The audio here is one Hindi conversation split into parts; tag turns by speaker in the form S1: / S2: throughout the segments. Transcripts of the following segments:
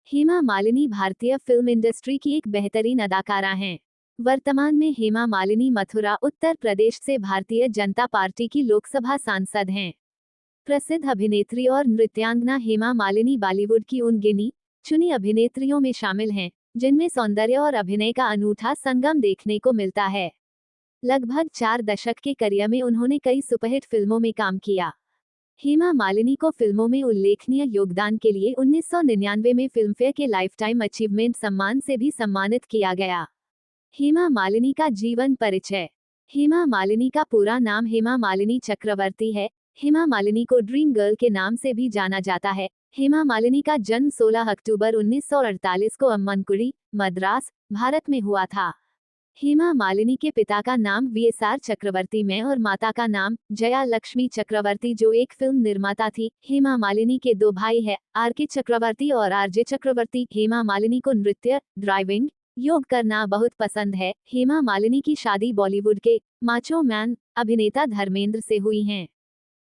S1: हेमा मालिनी भारतीय फिल्म इंडस्ट्री की एक बेहतरीन अदाकारा हैं। वर्तमान में हेमा मालिनी मथुरा, उत्तर प्रदेश से भारतीय जनता पार्टी की लोकसभा सांसद हैं। प्रसिद्ध अभिनेत्री और नृत्यांगना हेमा मालिनी बॉलीवुड की उन गिनी चुनी अभिनेत्रियों में शामिल हैं, जिनमें सौंदर्य और अभिनय का अनूठा संगम देखने को मिलता है। लगभग 4 दशक के करियर में उन्होंने कई सुपरहिट फिल्मों में काम किया। हेमा मालिनी को फिल्मों में उल्लेखनीय योगदान के लिए 1999 में फिल्मफेयर के लाइफटाइम अचीवमेंट सम्मान से भी सम्मानित किया गया। हेमा मालिनी का जीवन परिचय। हेमा मालिनी का पूरा नाम हेमा मालिनी चक्रवर्ती है। हेमा मालिनी को ड्रीम गर्ल के नाम से भी जाना जाता है। हेमा मालिनी का जन्म 16 अक्टूबर 1948 को अम्मनकुड़ी, मद्रास, भारत में हुआ था। हेमा मालिनी के पिता का नाम वीएसआर चक्रवर्ती में और माता का नाम जया लक्ष्मी चक्रवर्ती, जो एक फिल्म निर्माता थी। हेमा मालिनी के 2 भाई हैं, आरके चक्रवर्ती और आरजे चक्रवर्ती। हेमा मालिनी को नृत्य, ड्राइविंग, योग करना बहुत पसंद है। हेमा मालिनी की शादी बॉलीवुड के माचो मैन अभिनेता धर्मेंद्र से हुई है।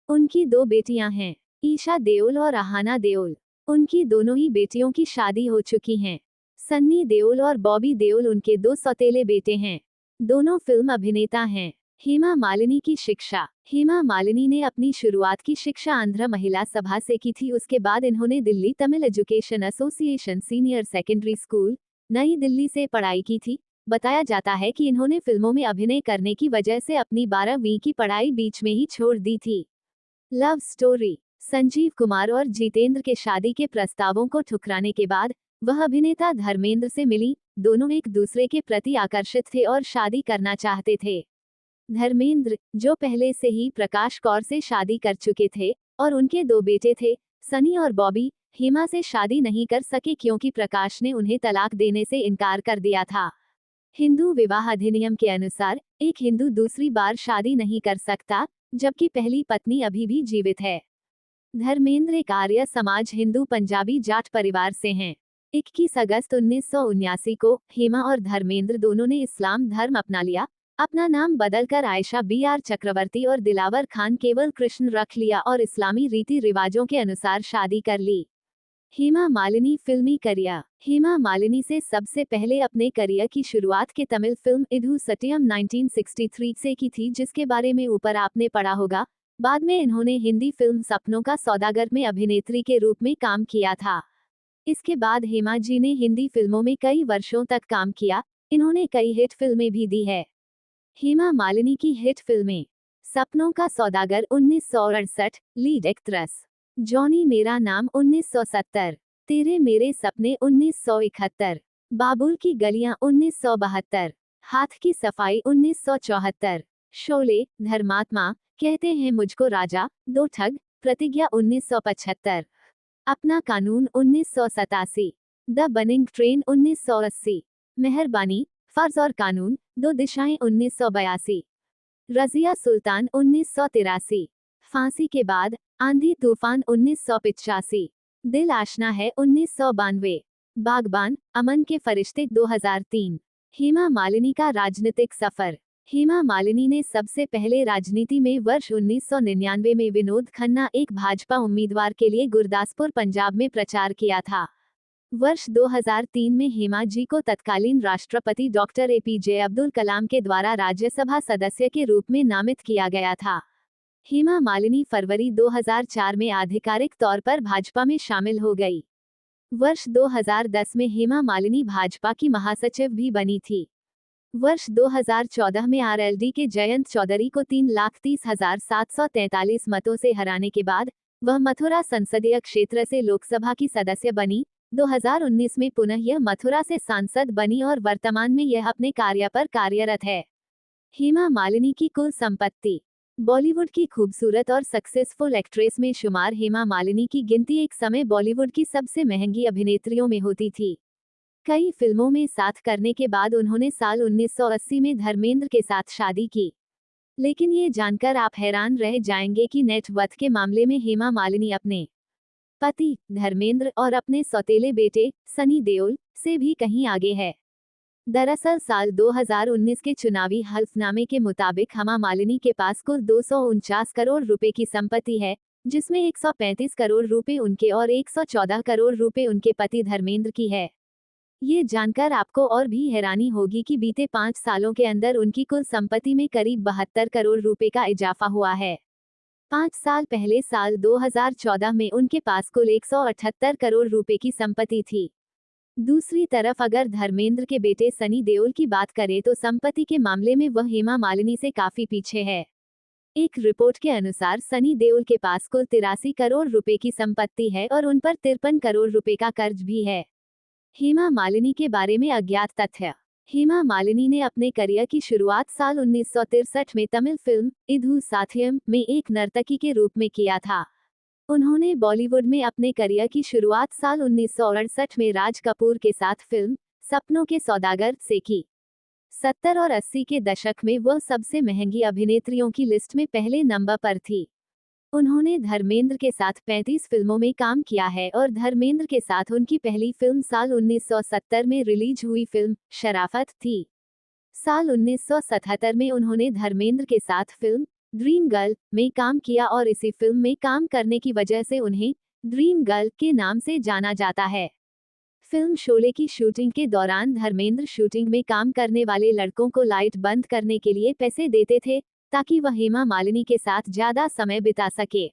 S1: उनकी 2 बेटियां हैं, ईशा देओल और आहाना देओल। उनकी दोनों ही बेटियों की शादी हो चुकी हैं। सन्नी देओल और बॉबी देओल उनके 2 सौतेले बेटे हैं। दोनों फिल्म अभिनेता हैं। हेमा मालिनी की शिक्षा। हेमा मालिनी ने अपनी शुरुआत की शिक्षा आंध्र महिला सभा से की थी। उसके बाद इन्होंने Delhi Tamil education association senior secondary school, नई दिल्ली से पढ़ाई की थी। बताया जाता है कि इन्होंने फिल्मों में अभिनय करने की वजह से अपनी 12वीं की पढ़ाई बीच में ही छोड़ दी थी। Love story. संजीव कुमार और जितेंद्र के शादी के प्रस्तावों को ठुकराने के बाद वह अभिनेता धर्मेंद्र से मिली। दोनों एक दूसरे के प्रति आकर्षित थे और शादी करना चाहते थे। धर्मेंद्र, जो पहले से ही प्रकाश कौर से शादी कर चुके थे और उनके 2 बेटे थे, सनी और बॉबी, हेमा से शादी नहीं कर सके क्योंकि प्रकाश ने उन्हें तलाक देने से इनकार कर दिया था। हिंदू विवाह अधिनियम के अनुसार एक हिंदू दूसरी बार शादी नहीं कर सकता, जबकि पहली पत्नी अभी भी जीवित है। धर्मेंद्र एक आर्य समाज हिंदू पंजाबी जाट परिवार से हैं। 21 अगस्त 1979 को हेमा और धर्मेंद्र दोनों ने इस्लाम धर्म अपना लिया। अपना नाम बदलकर आयशा BR चक्रवर्ती और दिलावर खान केवल कृष्ण रख लिया और इस्लामी रीति रिवाजों के अनुसार शादी कर ली। हेमा मालिनी फिल्मी करियर। हेमा मालिनी से सबसे पहले अपने करियर की शुरुआत के तमिल फिल्म इधु सत्यम 1963 से की थी, जिसके बारे में ऊपर आपने पढ़ा होगा। बाद में इन्होंने हिंदी फिल्म सपनों का सौदागर में अभिनेत्री के रूप में काम किया था। इसके बाद हेमा जी ने हिंदी फिल्मों में कई वर्षों तक काम किया। इन्होंने कई हिट फिल्में भी दी है। हेमा मालिनी की हिट फिल्में। सपनों का सौदागर 1968, लीड एक्ट्रेस जॉनी मेरा नाम 1970, तेरे मेरे सपने 1971, बाबुल की गलियां 1972, हाथ की सफाई 1974, शोले, धर्मात्मा, कहते हैं मुझको राजा, दो ठग, प्रतिज्ञा 1975, अपना कानून 1987, द बनिंग ट्रेन 1980, मेहरबानी, फर्ज और कानून, दो दिशाएं 1982, रजिया सुल्तान 1983, फांसी के बाद, आंधी तूफान 1985, दिल आशना है 1992, बागबान, अमन के फरिश्ते 2003। हेमा मालिनी का राजनीतिक सफर। हेमा मालिनी ने सबसे पहले राजनीति में वर्ष 1999 में विनोद खन्ना, एक भाजपा उम्मीदवार के लिए गुरदासपुर, पंजाब में प्रचार किया था। वर्ष 2003 में हेमा जी को तत्कालीन राष्ट्रपति डॉक्टर APJ अब्दुल कलाम के द्वारा राज्यसभा सदस्य के रूप में नामित किया गया था। हेमा मालिनी फरवरी 2004 में आधिकारिक तौर पर भाजपा में शामिल हो गई। वर्ष 2010 में हेमा मालिनी भाजपा की महासचिव भी बनी थी। वर्ष 2014 में RLD के जयंत चौधरी को 3,30,743 मतों से हराने के बाद वह मथुरा संसदीय क्षेत्र से लोकसभा की सदस्य बनी। 2019 में पुनः यह मथुरा से सांसद बनी और वर्तमान में यह अपने कार्य पर कार्यरत है। हेमा मालिनी की कुल संपत्ति। बॉलीवुड की खूबसूरत और सक्सेसफुल एक्ट्रेस में शुमार हेमा मालिनी की गिनती एक समय बॉलीवुड की सबसे महंगी अभिनेत्रियों में होती थी। कई फिल्मों में साथ करने के बाद उन्होंने साल 1980 में धर्मेंद्र के साथ शादी की। लेकिन ये जानकर आप हैरान रह जाएंगे कि नेटवर्थ के मामले में हेमा मालिनी अपने पति धर्मेंद्र और अपने सौतेले बेटे सनी देओल से भी कहीं आगे है। दरअसल साल 2019 के चुनावी हल्फनामे के मुताबिक हेमा मालिनी के पास कुल 249 करोड़ रुपए की संपत्ति है, जिसमें 135 करोड़ रुपए उनके और 114 करोड़ रुपए उनके पति धर्मेंद्र की है। ये जानकर आपको और भी हैरानी होगी कि बीते 5 सालों के अंदर उनकी कुल संपत्ति में करीब 72 करोड़ रुपए का इजाफा हुआ है। 5 साल पहले साल 2014 में उनके पास कुल 178 करोड़ रुपए की संपत्ति थी। दूसरी तरफ अगर धर्मेंद्र के बेटे सनी देओल की बात करें तो संपत्ति के मामले में वह हेमा मालिनी से काफी पीछे है। एक रिपोर्ट के अनुसार सनी देओल के पास कुल 83 करोड़ रुपए की संपत्ति है और उन पर 53 करोड़ रुपए का कर्ज भी है। हेमा मालिनी के बारे में अज्ञात तथ्य। हेमा मालिनी ने अपने करियर की शुरुआत साल 1963 में तमिल फिल्म इधु साथियम में एक नर्तकी के रूप में किया था। उन्होंने बॉलीवुड में अपने करियर की शुरुआत साल 1968 में राज कपूर के साथ फिल्म सपनों के सौदागर से की। 70 और 80 के दशक में वह सबसे महंगी अभिनेत्रियों की लिस्ट में पहले नंबर पर थी। उन्होंने धर्मेंद्र के साथ 35 फिल्मों में काम किया है और धर्मेंद्र के साथ उनकी पहली फिल्म साल 1970 में रिलीज हुई फिल्म शराफत थी। साल 1977 में उन्होंने धर्मेंद्र के साथ फिल्म ड्रीम गर्ल में काम किया और इसी फिल्म में काम करने की वजह से उन्हें ड्रीम गर्ल के नाम से जाना जाता है। फिल्म शोले की शूटिंग के दौरान धर्मेंद्र शूटिंग में काम करने वाले लड़कों को लाइट बंद करने के लिए पैसे देते थे ताकि वह हेमा मालिनी के साथ ज्यादा समय बिता सके।